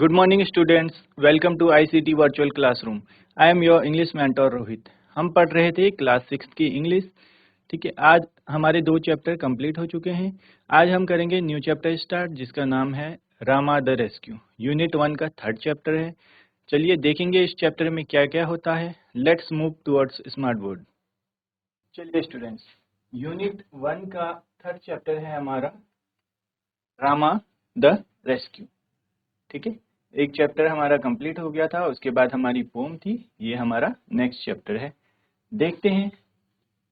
Good morning students, welcome to ICT virtual classroom. I am your English mentor Rohit. हम पढ़ रहे थे class 6 की इंग्लिश. ठीक है, आज हमारे 2 चैप्टर कंप्लीट हो चुके हैं. आज हम करेंगे न्यू चैप्टर स्टार्ट जिसका नाम है रामा द रेस्क्यू. यूनिट 1 का 3rd चैप्टर है. चलिए देखेंगे इस चैप्टर में क्या क्या होता है. Let's move towards smart board. चलिए स्टूडेंट्स, यूनिट 1 का 3rd चैप्टर है हमारा रामा द रेस्क्यू. ठीक है, एक चैप्टर हमारा कंप्लीट हो गया था, उसके बाद हमारी पोम थी. ये हमारा नेक्स्ट चैप्टर है. देखते हैं.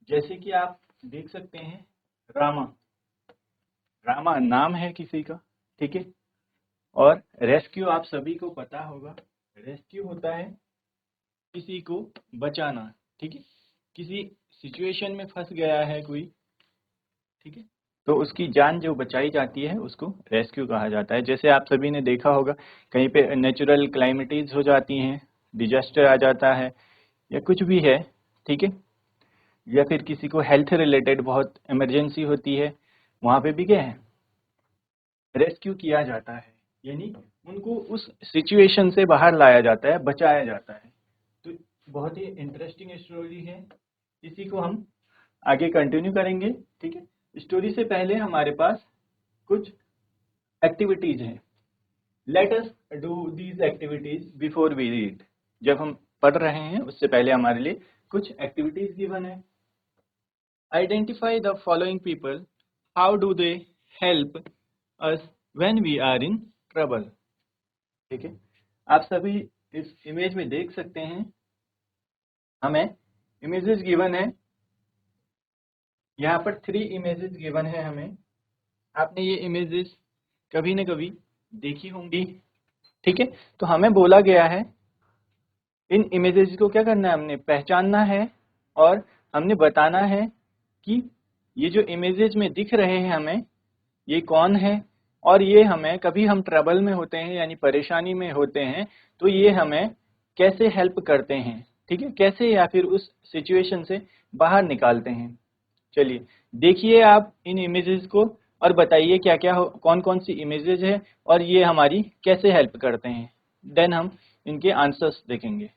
जैसे कि आप देख सकते हैं, रामा रामा नाम है किसी का. ठीक है, और रेस्क्यू आप सभी को पता होगा. रेस्क्यू होता है किसी को बचाना. ठीक है, किसी सिचुएशन में फंस गया है कोई. ठीक है, तो उसकी जान जो बचाई जाती है उसको रेस्क्यू कहा जाता है. जैसे आप सभी ने देखा होगा, कहीं पे नेचुरल क्लाइमेटीज हो जाती हैं, डिजास्टर आ जाता है या कुछ भी है. ठीक है, या फिर किसी को हेल्थ रिलेटेड बहुत इमरजेंसी होती है, वहाँ पे भी क्या है, रेस्क्यू किया जाता है. यानी उनको उस सिचुएशन से बाहर लाया जाता है, बचाया जाता है. तो बहुत ही इंटरेस्टिंग स्टोरी है. इसी को हम आगे कंटिन्यू करेंगे. ठीक है, स्टोरी से पहले हमारे पास कुछ एक्टिविटीज हैं. Let us do these activities before we read. जब हम पढ़ रहे हैं उससे पहले हमारे लिए कुछ एक्टिविटीज गिवन है. Identify the following people. How do they help us when we are in trouble. ठीक है, आप सभी इस इमेज में देख सकते हैं. हमें इमेजेस गिवन है. यहाँ पर 3 इमेजेस गिवन है हमें. आपने ये इमेजेस कभी न कभी देखी होंगी. ठीक है, तो हमें बोला गया है इन इमेजेस को क्या करना है, हमने पहचानना है और हमने बताना है कि ये जो इमेजेस में दिख रहे हैं हमें, ये कौन है. और ये हमें कभी हम ट्रबल में होते हैं यानी परेशानी में होते हैं तो ये हमें कैसे हेल्प करते हैं. ठीक है, कैसे या फिर उस सिचुएशन से बाहर निकालते हैं. चलिए देखिए आप इन इमेजेस को और बताइए क्या क्या कौन कौन सी इमेजेस है और ये हमारी कैसे हेल्प करते हैं. देन हम इनके आंसर्स देखेंगे.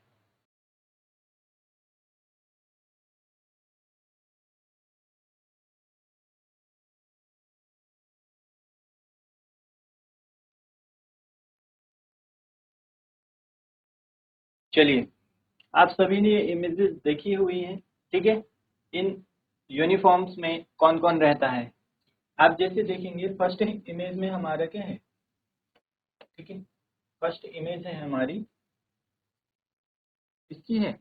चलिए, आप सभी ने ये इमेजेस देखी हुई हैं. ठीक है, इन यूनिफॉर्म्स में कौन कौन रहता है. आप जैसे देखेंगे फर्स्ट इमेज में हमारा क्या है. ठीक है, फर्स्ट इमेज है हमारी इसकी है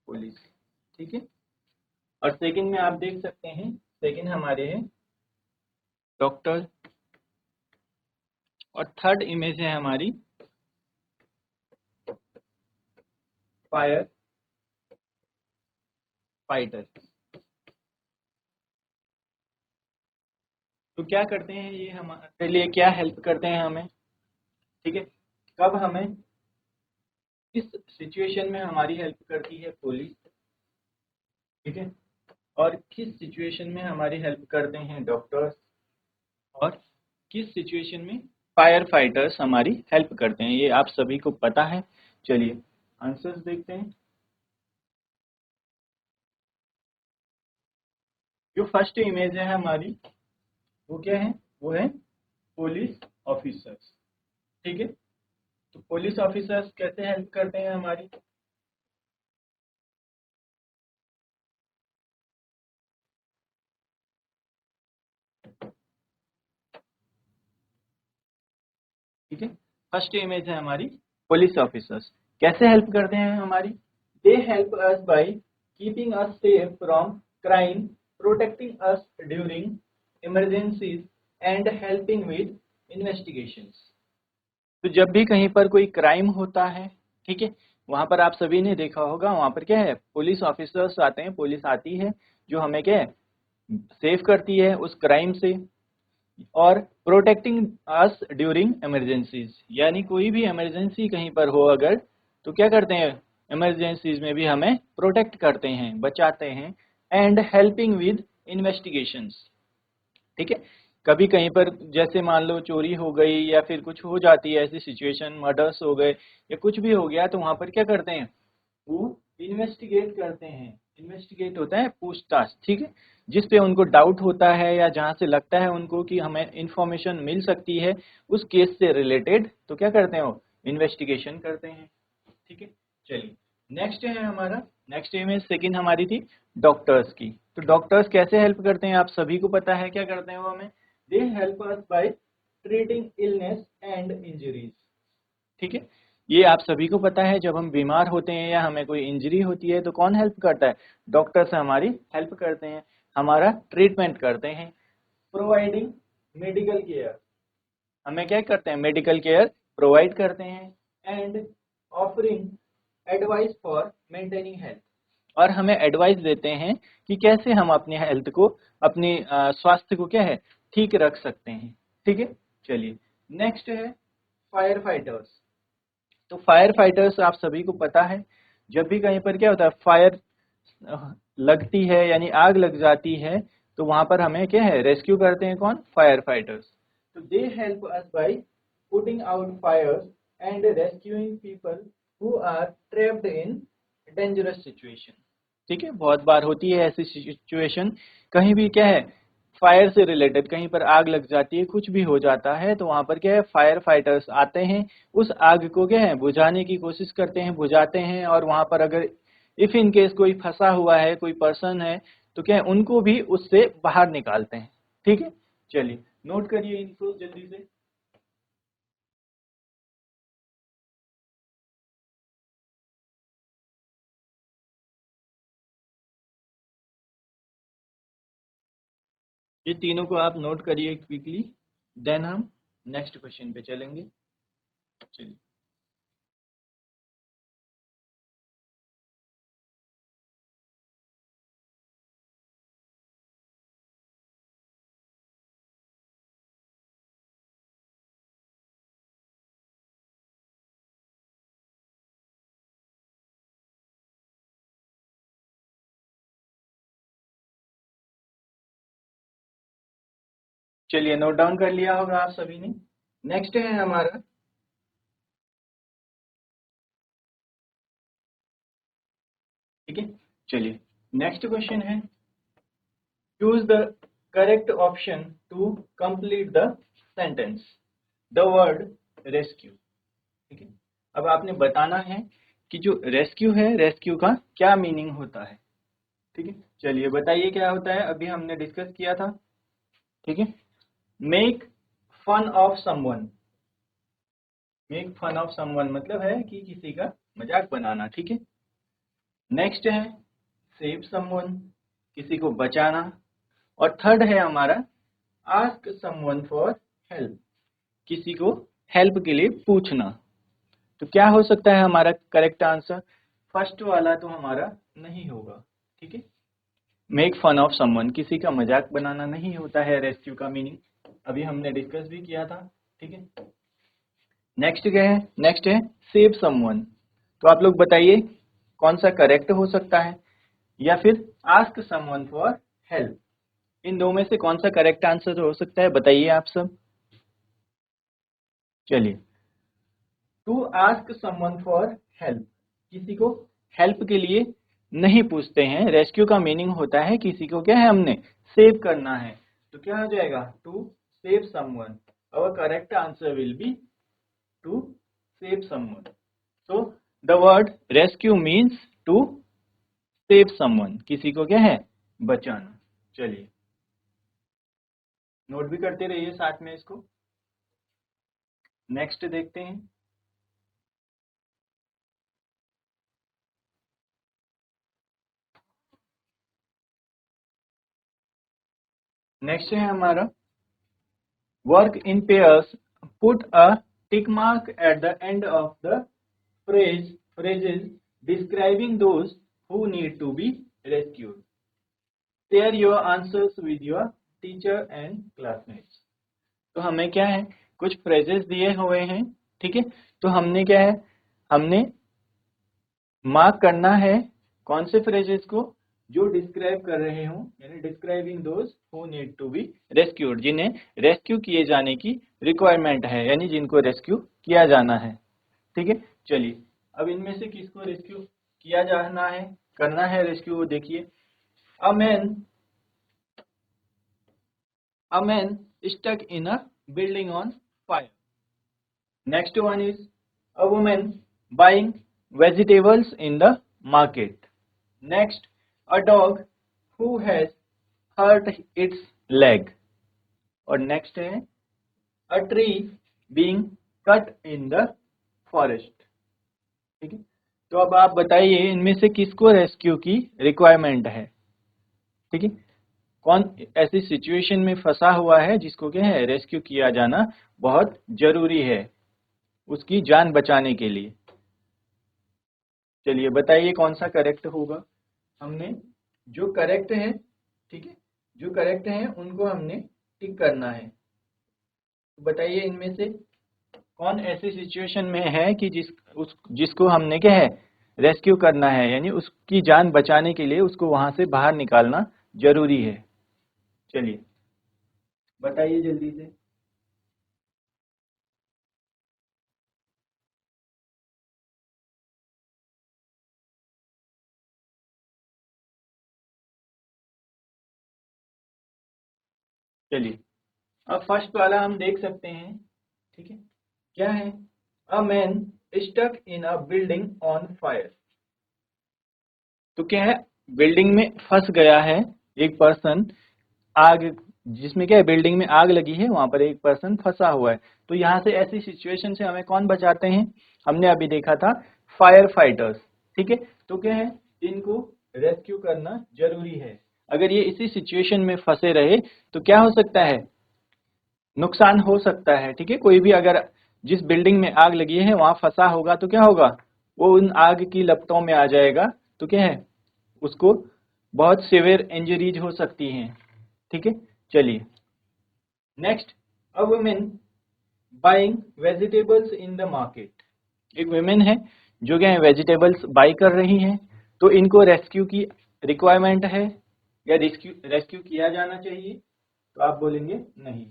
पुलिस. ठीक है, और सेकंड में आप देख सकते हैं, सेकंड हमारे है डॉक्टर. और थर्ड इमेज है हमारी फायर फाइटर. तो क्या करते हैं ये हमारे लिए, क्या हेल्प करते हैं हमें. ठीक है, कब हमें किस सिचुएशन में हमारी हेल्प करती है पुलिस. ठीक है, और किस सिचुएशन में हमारी हेल्प करते हैं डॉक्टर्स, और किस सिचुएशन में फायर फाइटर्स हमारी हेल्प करते हैं. ये आप सभी को पता है. चलिए आंसर्स देखते हैं. जो फर्स्ट इमेज है हमारी वो क्या है, वो है पुलिस ऑफिसर्स. ठीक है, तो पुलिस ऑफिसर्स कैसे हेल्प करते हैं हमारी. ठीक है, फर्स्ट इमेज है हमारी पुलिस ऑफिसर्स. कैसे हेल्प करते हैं हमारी. दे help us by keeping us safe from crime, protecting us during emergencies and helping with investigations. तो जब भी कहीं पर कोई क्राइम होता है, ठीक है, वहां पर आप सभी ने देखा होगा, वहां पर क्या है, पुलिस ऑफिसर्स आते हैं, पुलिस आती है जो हमें क्या है, सेव करती है उस क्राइम से. और प्रोटेक्टिंग अस ड्यूरिंग इमरजेंसीज, यानी कोई भी इमरजेंसी कहीं पर हो अगर, तो क्या करते हैं, इमरजेंसीज में भी हमें प्रोटेक्ट करते हैं, बचाते हैं. And helping with investigations. ठीक है, कभी कहीं पर जैसे मान लो चोरी हो गई या फिर कुछ हो जाती है ऐसी सिचुएशन, मर्डर्स हो गए या कुछ भी हो गया, तो वहां पर क्या करते हैं, वो इन्वेस्टिगेट करते हैं। इन्वेस्टिगेट होता है पूछताछ, ठीक है, जिस पे उनको डाउट होता है या जहां से लगता है उनको कि हमें इंफॉर्मेशन मिल सकती है उस केस से रिलेटेड, तो क्या करते हैं वो इन्वेस्टिगेशन करते हैं, ठीक है। चलिए नेक्स्ट है हमारा, नेक्स्ट इमेज सेकंड हमारी थी डॉक्टर्स की। तो डॉक्टर्स कैसे हेल्प करते हैं, आप सभी को पता है क्या करते हैं वो हमें, दे help us by treating illness and injuries, ठीक है। ये आप सभी को पता है, जब हम बीमार होते हैं या हमें कोई इंजरी होती है तो कौन हेल्प करता है, डॉक्टर्स हमारी हेल्प करते हैं, हमारा ट्रीटमेंट करते हैं। प्रोवाइडिंग मेडिकल केयर, हमें क्या करते हैं, मेडिकल केयर प्रोवाइड करते हैं। And offering advice for maintaining health, और हमें एडवाइस देते हैं कि कैसे हम अपनी हेल्थ को, अपनी स्वास्थ्य को क्या है, ठीक रख सकते हैं, ठीक है। चलिए नेक्स्ट है फायर फाइटर्स। तो फायर फाइटर्स आप सभी को पता है, जब भी कहीं पर क्या होता है फायर लगती है यानी आग लग जाती है, तो वहां पर हमें क्या है, रेस्क्यू करते हैं कौन, फायर फाइटर्स। तो they help us by putting out fires and rescuing people who are trapped in dangerous situation, ठीक है। बहुत बार होती है ऐसी सिचुएशन, कहीं भी क्या है, फायर से रिलेटेड कहीं पर आग लग जाती है, कुछ भी हो जाता है, तो वहां पर क्या है, फायर फाइटर्स आते हैं, उस आग को क्या है, बुझाने की कोशिश करते हैं, बुझाते हैं, और वहां पर अगर इफ इन केस कोई फंसा हुआ है, कोई पर्सन है, तो क्या है, उनको भी उससे बाहर निकालते हैं, ठीक है। चलिए नोट करिए इनको जल्दी से। ये तीनों को आप नोट करिए क्विकली, देन हम नेक्स्ट क्वेश्चन पे चलेंगे। चलिए चलिए नोट डाउन कर लिया होगा आप सभी ने। नेक्स्ट है हमारा, ठीक है। चलिए नेक्स्ट क्वेश्चन है, choose the correct option to complete the sentence, the word rescue, ठीक है। अब आपने बताना है कि जो रेस्क्यू है, रेस्क्यू का क्या मीनिंग होता है, ठीक है। चलिए बताइए क्या होता है, अभी हमने डिस्कस किया था, ठीक है। Make fun of someone, make fun of someone मतलब है कि किसी का मजाक बनाना, ठीक है। नेक्स्ट है सेव समवन, किसी को बचाना। और थर्ड है हमारा आस्क समवन फॉर हेल्प, किसी को हेल्प के लिए पूछना। तो क्या हो सकता है हमारा करेक्ट आंसर, फर्स्ट वाला तो हमारा नहीं होगा, ठीक है। मेक फन ऑफ समवन, किसी का मजाक बनाना नहीं होता है रेस्क्यू का मीनिंग, अभी हमने डिस्कस भी किया था, ठीक है। नेक्स्ट क्या है, नेक्स्ट है सेव समवन। तो आप लोग बताइए कौन सा करेक्ट हो सकता है, या फिर आस्क समवन फॉर हेल्प, इन दो में से कौन सा करेक्ट आंसर हो सकता है, बताइए आप सब। चलिए, to ask someone for help, किसी को हेल्प के लिए नहीं पूछते हैं, रेस्क्यू का मीनिंग होता है किसी को क्या है, हमने सेव करना है, तो क्या हो जाएगा, to save someone. Our correct answer will be to save someone. So the word rescue means to save someone, किसी को क्या है, बचाना। चलिए नोट भी करते रहिए साथ में इसको। नेक्स्ट देखते हैं, नेक्स्ट है हमारा work in pairs, put a tick mark at the end of the phrases describing those who need to be rescued. Share your answers with your teacher and classmates. तो हमें क्या है, कुछ फ्रेजेस दिए हुए हैं, ठीक है। तो हमने क्या है, हमने मार्क करना है कौन से फ्रेजेस को, जो डिस्क्राइब कर रहे हों, यानी describing those who need to be rescued, जिन्हें रेस्क्यू किए जाने की रिक्वायरमेंट है, यानी जिनको रेस्क्यू किया जाना है। ठीक है, चलिए अब इनमें से किसको रेस्क्यू किया जाना है, करना है रेस्क्यू, वो देखिए। A man stuck in a building on fire. Next one is a woman buying vegetables in the market. Next, a dog who has hurt its leg। और नेक्स्ट है a tree being cut in the forest। ठीक है, तो अब आप बताइए इनमें से किसको रेस्क्यू की रिक्वायरमेंट है। ठीक है, कौन ऐसी सिचुएशन में फंसा हुआ है जिसको क्या है रेस्क्यू किया जाना बहुत जरूरी है उसकी जान बचाने के लिए। चलिए बताइए कौन सा करेक्ट होगा। हमने जो करेक्ट है, ठीक है, जो करेक्ट है उनको हमने टिक करना है। तो बताइए इनमें से कौन ऐसी सिचुएशन में है कि जिसको हमने क्या है रेस्क्यू करना है, यानी उसकी जान बचाने के लिए उसको वहां से बाहर निकालना जरूरी है। चलिए बताइए जल्दी से। चलिए अब फर्स्ट वाला हम देख सकते हैं। ठीक है, क्या है, a man stuck in a building on fire. तो क्या है, बिल्डिंग में फंस गया है एक पर्सन, आग, जिसमें क्या है बिल्डिंग में आग लगी है, वहां पर एक पर्सन फंसा हुआ है। तो यहाँ से ऐसी सिचुएशन से हमें कौन बचाते हैं, हमने अभी देखा था फायर फाइटर्स। ठीक है, तो क्या है इनको रेस्क्यू करना जरूरी है। अगर ये इसी सिचुएशन में फंसे रहे तो क्या हो सकता है, नुकसान हो सकता है। ठीक है, कोई भी अगर जिस बिल्डिंग में आग लगी है वहां फंसा होगा तो क्या होगा, वो उन आग की लपटों में आ जाएगा, तो क्या है उसको बहुत सीवियर इंजरीज हो सकती हैं। ठीक है, चलिए next, a woman buying vegetables in the market. एक वुमेन है जो क्या है वेजिटेबल्स बाई कर रही हैं, तो इनको रेस्क्यू की रिक्वायरमेंट है या रेस्क्यू रेस्क्यू किया जाना चाहिए। तो आप बोलेंगे नहीं,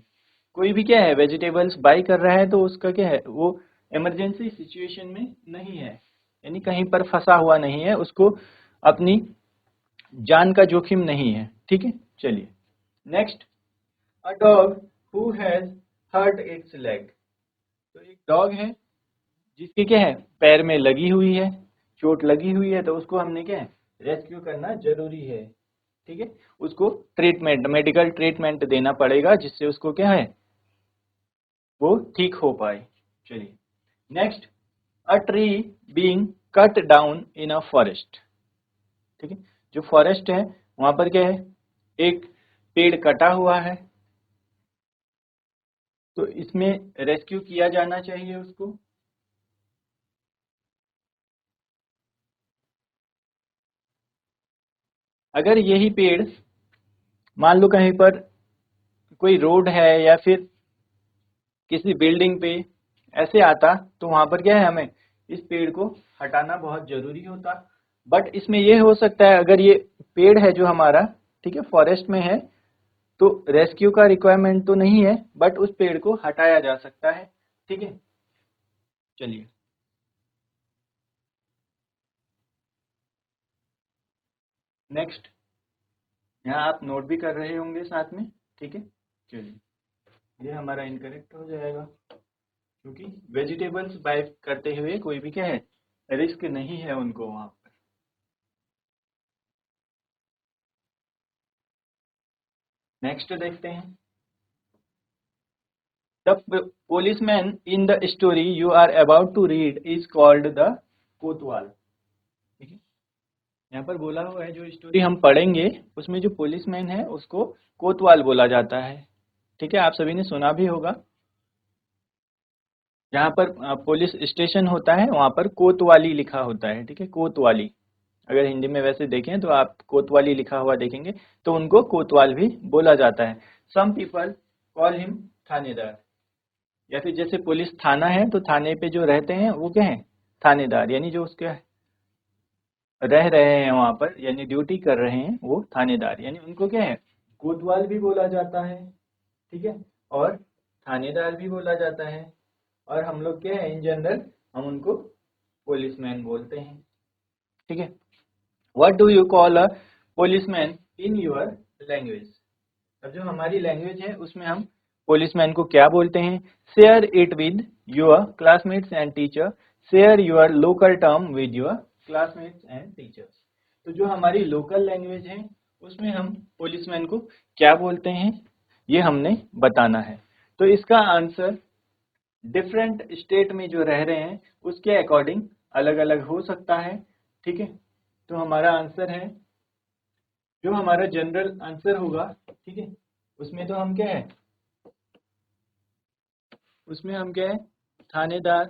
कोई भी क्या है वेजिटेबल्स बाई कर रहा है तो उसका क्या है वो इमरजेंसी सिचुएशन में नहीं है, यानी कहीं पर फंसा हुआ नहीं है, उसको अपनी जान का जोखिम नहीं है। ठीक है, चलिए next, a dog who has hurt its leg. तो एक डॉग है जिसके क्या है पैर में लगी हुई है, चोट लगी हुई है, तो उसको हमने क्या है रेस्क्यू करना जरूरी है। ठीक है, उसको ट्रीटमेंट, मेडिकल ट्रीटमेंट देना पड़ेगा जिससे उसको क्या है वो ठीक हो पाए। चलिए next, a tree being cut down in a forest. ठीक है, जो फॉरेस्ट है वहां पर क्या है एक पेड़ कटा हुआ है, तो इसमें रेस्क्यू किया जाना चाहिए उसको। अगर यही पेड़ मान लो कहीं पर कोई रोड है या फिर किसी बिल्डिंग पे ऐसे आता, तो वहां पर क्या है हमें इस पेड़ को हटाना बहुत जरूरी होता। बट इसमें ये हो सकता है अगर ये पेड़ है जो हमारा, ठीक है, फॉरेस्ट में है, तो रेस्क्यू का रिक्वायरमेंट तो नहीं है, बट उस पेड़ को हटाया जा सकता है। ठीक है, चलिए नेक्स्ट, यहाँ आप नोट भी कर रहे होंगे साथ में। ठीक है, चलिए ये हमारा इनकरेक्ट हो जाएगा क्योंकि वेजिटेबल्स बाय करते हुए कोई भी क्या है रिस्क नहीं है उनको वहां पर। नेक्स्ट देखते हैं, the policeman in the story you are about to read is called the कोतवाल। ठीक है, यहाँ पर बोला हुआ है जो स्टोरी हम पढ़ेंगे उसमें जो पुलिसमैन है उसको कोतवाल बोला जाता है। ठीक है, आप सभी ने सुना भी होगा, जहाँ पर पुलिस स्टेशन होता है वहाँ पर कोतवाली लिखा होता है। ठीक है, कोतवाली, अगर हिंदी में वैसे देखें तो आप कोतवाली लिखा हुआ देखेंगे, तो उनको कोतवाल भी बोला जाता है। सम पीपल कॉल हिम थानेदार, या फिर जैसे पुलिस थाना है तो थाने पे जो रहते हैं वो क्या है थानेदार, यानी जो उसके रह रहे हैं वहां पर, यानी ड्यूटी कर रहे हैं, वो थानेदार, यानी उनको क्या है, कोतवाल भी बोला जाता है, ठीक है, और थानेदार भी बोला जाता है, और हम लोग क्या है, इन जनरल हम उनको पुलिसमैन बोलते हैं, ठीक है। What do you call a policeman in your language? अब जो हमारी लैंग्वेज है उसमें हम पुलिसमैन को क्या बोलते हैं? Share it with your classmates and teacher, share your local term with your classmates and teachers. तो जो हमारी लोकल लैंग्वेज है उसमें हम पुलिसमैन को क्या बोलते हैं, ये हमने बताना है। तो इसका आंसर डिफरेंट स्टेट में जो रह रहे हैं उसके अकॉर्डिंग अलग अलग हो सकता है, ठीक है। तो हमारा आंसर है, जो हमारा जनरल आंसर होगा, ठीक है, उसमें तो हम क्या है, उसमें हम क्या है, थानेदार,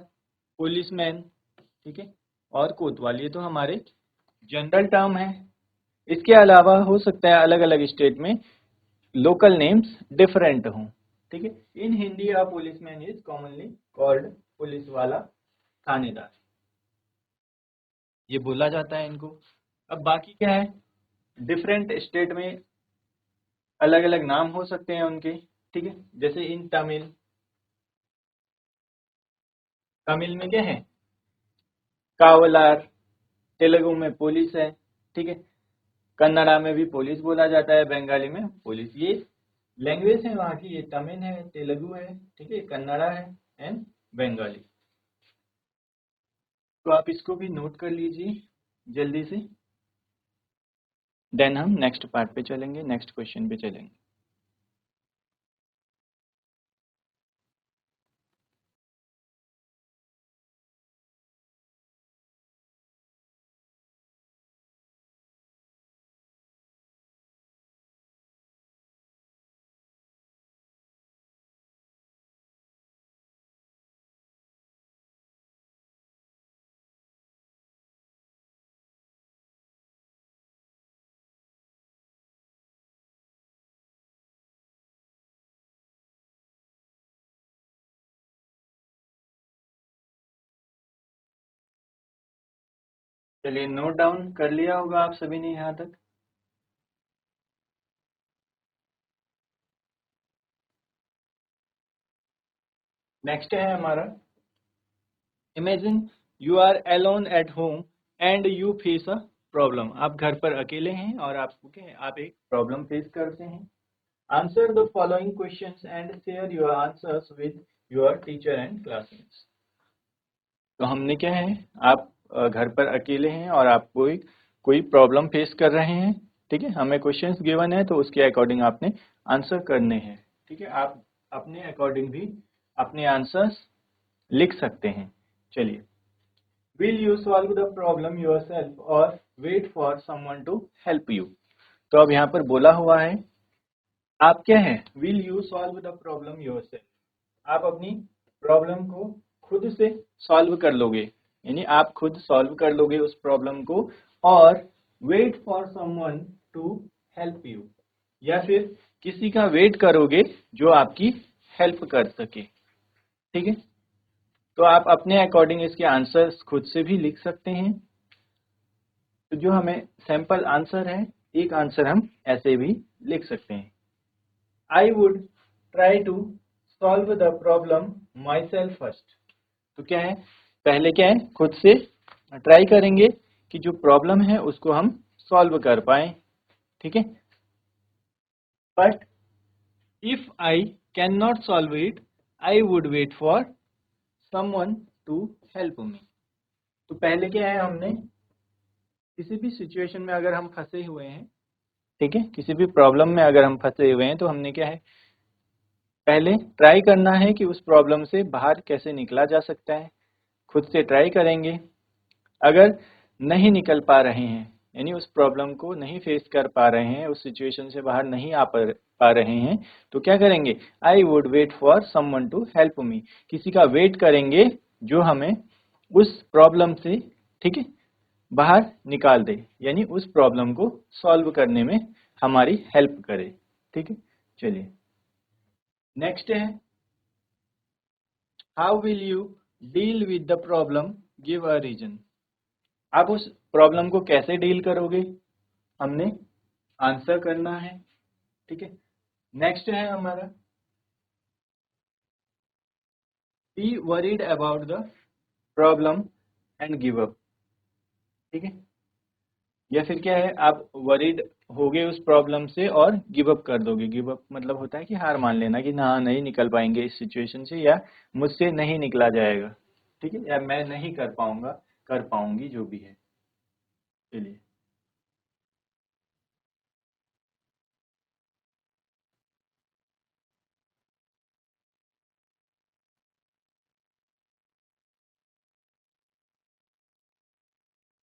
पुलिसमैन, ठीक है, और कोतवाल, ये तो हमारे जनरल टर्म है। इसके अलावा हो सकता है अलग अलग स्टेट में लोकल नेम्स डिफरेंट हों, ठीक है। In Hindi a policeman is commonly called, police वाला, थानेदार, ये बोला जाता है इनको। अब बाकी क्या है, डिफरेंट स्टेट में अलग अलग नाम हो सकते हैं उनके, ठीक है। जैसे इन तमिल, तमिल में क्या है, कावलार, तेलुगु में पुलिस है, ठीक है, कन्नड़ा में भी पुलिस बोला जाता है, बंगाली में पुलिस। ये लैंग्वेज है वहाँ की, ये तमिल है, तेलुगु है, ठीक है, कन्नड़ा है एंड बंगाली। तो आप इसको भी नोट कर लीजिए जल्दी से, देन हम नेक्स्ट पार्ट पे चलेंगे, नेक्स्ट क्वेश्चन पे चलेंगे। चलिए, नोट डाउन कर लिया होगा आप सभी ने यहाँ तक। नेक्स्ट है हमारा, imagine you are alone at home and you face a problem. आप घर पर अकेले हैं और आपको क्या है, आप एक प्रॉब्लम फेस करते हैं। Answer the following questions and share your answers with your teacher and classmates. तो हमने क्या है, आप घर पर अकेले हैं और आप कोई प्रॉब्लम फेस कर रहे हैं, ठीक है। हमें क्वेश्चंस गिवन है तो उसके अकॉर्डिंग आपने आंसर करने हैं, ठीक है। आप अपने अकॉर्डिंग भी अपने आंसर्स लिख सकते हैं। चलिए, will you solve the problem yourself और wait for someone to help you? तो अब यहाँ पर बोला हुआ है, आप क्या है, will you solve the problem yourself, आप अपनी प्रॉब्लम को खुद से सॉल्व कर लोगे, यानी आप खुद सॉल्व कर लोगे उस प्रॉब्लम को, और wait for someone to help you, या फिर किसी का वेट करोगे जो आपकी हेल्प कर सके, ठीक है। तो आप अपने अकॉर्डिंग इसके आंसर्स खुद से भी लिख सकते हैं। तो जो हमें सैंपल आंसर है, एक आंसर हम ऐसे भी लिख सकते हैं, I would try to solve the problem myself first. तो क्या है, पहले क्या है, खुद से ट्राई करेंगे कि जो प्रॉब्लम है उसको हम सॉल्व कर पाए, ठीक है। But if I can not solve it, I would wait for someone to help me. तो पहले क्या है, हमने किसी भी सिचुएशन में अगर हम फंसे हुए हैं, ठीक है, किसी भी प्रॉब्लम में अगर हम फंसे हुए हैं, तो हमने क्या है, पहले ट्राई करना है कि उस प्रॉब्लम से बाहर कैसे निकला जा सकता है, खुद से ट्राई करेंगे। अगर नहीं निकल पा रहे हैं, यानी उस प्रॉब्लम को नहीं फेस कर पा रहे हैं, उस सिचुएशन से बाहर नहीं पा रहे हैं, तो क्या करेंगे, I would wait for someone to help me, किसी का वेट करेंगे जो हमें उस प्रॉब्लम से, ठीक है, बाहर निकाल दे, यानी उस प्रॉब्लम को सॉल्व करने में हमारी हेल्प करे, ठीक है। चलिए, नेक्स्ट है, how will you deal with the problem, give a reason. आप उस प्रॉब्लम को कैसे डील करोगे हमने आंसर करना है। ठीक है, नेक्स्ट है हमारा be worried about the problem and give up. ठीक है, या फिर क्या है, आप वरीड होगे उस प्रॉब्लम से और गिव अप कर दोगे। गिव अप मतलब होता है कि हार मान लेना कि ना नहीं निकल पाएंगे इस सिचुएशन से, या मुझसे नहीं निकला जाएगा। ठीक है, या मैं नहीं कर पाऊंगा, कर पाऊंगी, जो भी है। चलिए,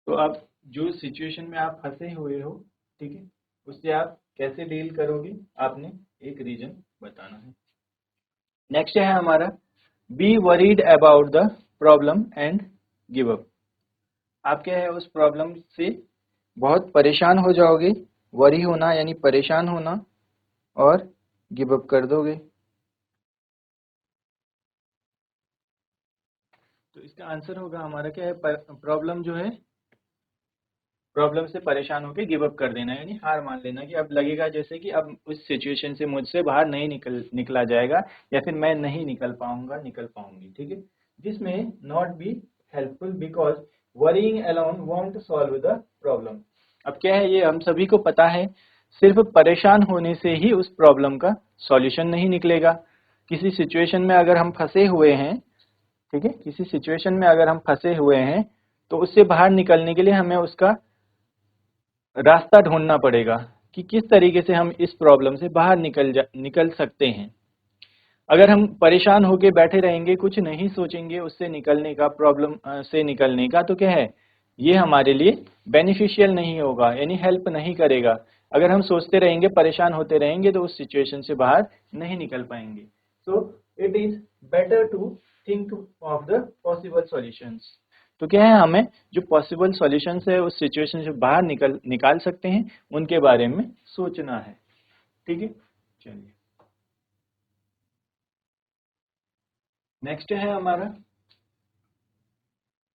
तो आप जो सिचुएशन में आप फंसे हुए हो, ठीक है, उससे आप कैसे डील करोगे, आपने एक रीजन बताना है। नेक्स्ट है हमारा be worried about the problem and give up. आप क्या है, उस प्रॉब्लम से बहुत परेशान हो जाओगे। वरी होना यानी परेशान होना, और गिव अप कर दोगे। तो इसका आंसर होगा हमारा क्या है, प्रॉब्लम जो है, प्रॉब्लम से परेशान होकर गिव अप कर देना, यानी हार मान लेना कि अब लगेगा जैसे कि अब उस सिचुएशन से मुझसे बाहर नहीं निकला जाएगा, या फिर मैं नहीं निकल पाऊंगा, निकल पाऊंगी। ठीक है, this may not be helpful because worrying alone won't solve the problem. अब क्या है, ये हम सभी को पता है, सिर्फ परेशान होने से ही उस प्रॉब्लम का सॉल्यूशन नहीं निकलेगा। किसी सिचुएशन में अगर हम फंसे हुए हैं, ठीक है, किसी सिचुएशन में अगर हम फंसे हुए हैं, तो उससे बाहर निकलने के लिए हमें उसका रास्ता ढूंढना पड़ेगा कि किस तरीके से हम इस प्रॉब्लम से बाहर निकल सकते हैं। अगर हम परेशान होकर बैठे रहेंगे, कुछ नहीं सोचेंगे उससे निकलने का, प्रॉब्लम से निकलने का, तो क्या है, ये हमारे लिए बेनिफिशियल नहीं होगा, यानी हेल्प नहीं करेगा। अगर हम सोचते रहेंगे, परेशान होते रहेंगे, तो उस सिचुएशन से बाहर नहीं निकल पाएंगे। So it is better to think of the possible solutions. तो क्या है, हमें जो पॉसिबल सॉल्यूशंस है उस सिचुएशन से बाहर निकाल सकते हैं, उनके बारे में सोचना है। ठीक है, चलिए, नेक्स्ट है हमारा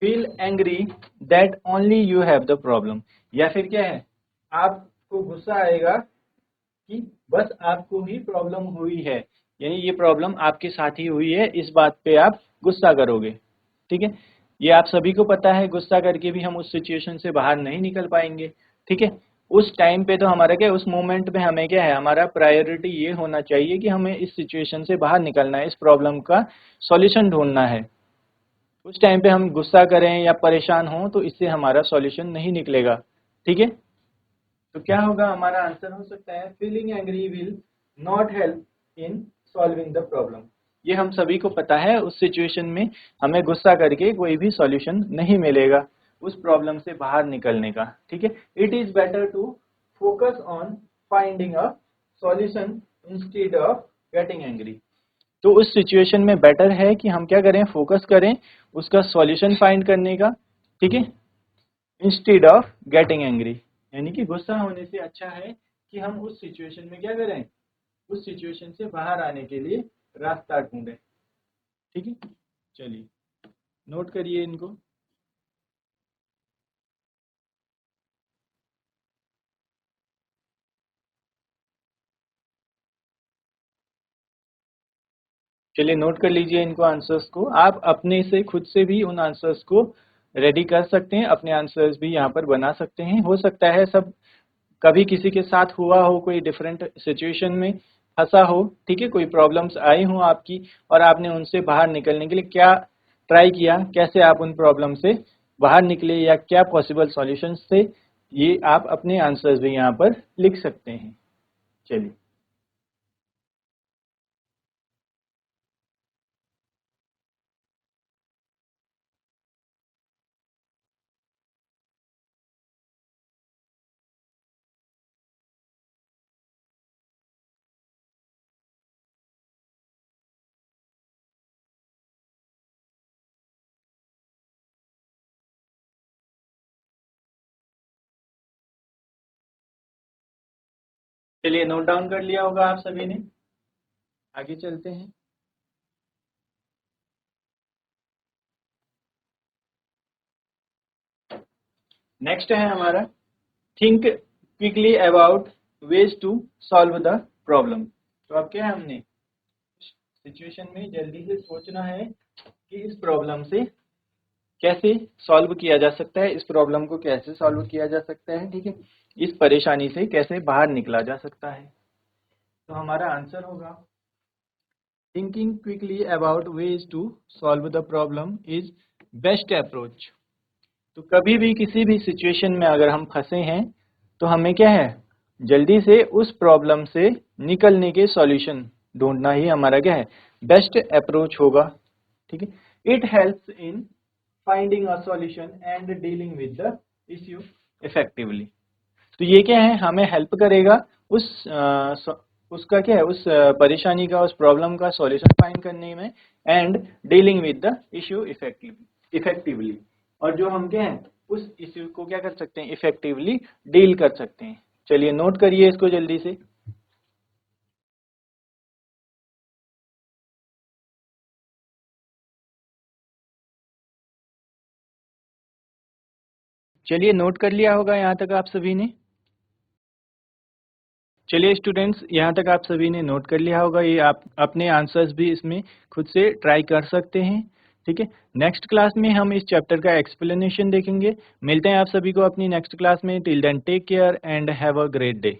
feel angry that only you have the problem. या फिर क्या है, आपको गुस्सा आएगा कि बस आपको ही प्रॉब्लम हुई है, यानी ये प्रॉब्लम आपके साथ ही हुई है, इस बात पे आप गुस्सा करोगे। ठीक है, ये आप सभी को पता है, गुस्सा करके भी हम उस सिचुएशन से बाहर नहीं निकल पाएंगे। ठीक है, उस टाइम पे तो हमारा क्या है, उस मोमेंट में हमें क्या है, हमारा प्रायोरिटी ये होना चाहिए कि हमें इस सिचुएशन से बाहर निकलना है, इस प्रॉब्लम का सॉल्यूशन ढूंढना है। उस टाइम पे हम गुस्सा करें या परेशान हों, तो इससे हमारा सॉल्यूशन नहीं निकलेगा। ठीक है, तो क्या होगा, हमारा आंसर हो सकता है feeling angry will not help in solving the problem. ये हम सभी को पता है, उस सिचुएशन में हमें गुस्सा करके कोई भी सॉल्यूशन नहीं मिलेगा उस प्रॉब्लम से बाहर निकलने का। ठीक है, it is better to focus on finding a solution instead of getting angry. तो उस सिचुएशन में बेटर है कि हम क्या करें, फोकस करें उसका सॉल्यूशन फाइंड करने का। ठीक है, इंस्टेड ऑफ गेटिंग एंग्री, यानी कि गुस्सा होने से अच्छा है कि हम उस सिचुएशन में क्या करें, उस सिचुएशन से बाहर आने के लिए रास्ता ढूंढें। ठीक है, चलिए, नोट करिए इनको। चलिए, नोट कर लीजिए इनको, आंसर्स को आप अपने से खुद से भी उन आंसर्स को रेडी कर सकते हैं, अपने आंसर्स भी यहाँ पर बना सकते हैं। हो सकता है सब कभी किसी के साथ हुआ हो, कोई डिफरेंट सिचुएशन में फंसा हो, ठीक है, कोई प्रॉब्लम्स आई हो आपकी, और आपने उनसे बाहर निकलने के लिए क्या ट्राई किया, कैसे आप उन प्रॉब्लम से बाहर निकले, या क्या पॉसिबल सॉल्यूशंस थे, ये आप अपने आंसर्स भी यहाँ पर लिख सकते हैं। चलिए, चलिए, नोट डाउन कर लिया होगा आप सभी ने, आगे चलते हैं। नेक्स्ट है हमारा think quickly about ways to solve the problem. तो अब क्या है, हमने सिचुएशन में जल्दी से सोचना है कि इस प्रॉब्लम से कैसे सॉल्व किया जा सकता है, इस प्रॉब्लम को कैसे सॉल्व किया जा सकता है, ठीक है, इस परेशानी से कैसे बाहर निकला जा सकता है। तो हमारा आंसर होगा thinking quickly about ways to solve the problem is best approach. तो कभी भी किसी भी सिचुएशन में अगर हम फंसे हैं तो हमें क्या है, जल्दी से उस प्रॉब्लम से निकलने के सॉल्यूशन ढूंढना ही हमारा क्या है, बेस्ट अप्रोच होगा, ठीक है। It helps in finding a solution and dealing with the issue effectively. तो ये क्या है, हमें हेल्प करेगा उसका क्या है, उस परेशानी का, उस प्रॉब्लम का सॉल्यूशन फाइंड करने में and dealing with the issue effectively. और जो हम क्या है, उस इश्यू को क्या कर सकते हैं, इफेक्टिवली डील कर सकते हैं। चलिए नोट करिए इसको जल्दी से। चलिए नोट कर लिया होगा यहाँ तक आप सभी ने। चलिए स्टूडेंट्स, यहाँ तक आप सभी ने नोट कर लिया होगा। ये आप अपने आंसर्स भी इसमें खुद से ट्राई कर सकते हैं, ठीक है। नेक्स्ट क्लास में हम इस चैप्टर का एक्सप्लेनेशन देखेंगे। मिलते हैं आप सभी को अपनी नेक्स्ट क्लास में। Till then take care and have a great day.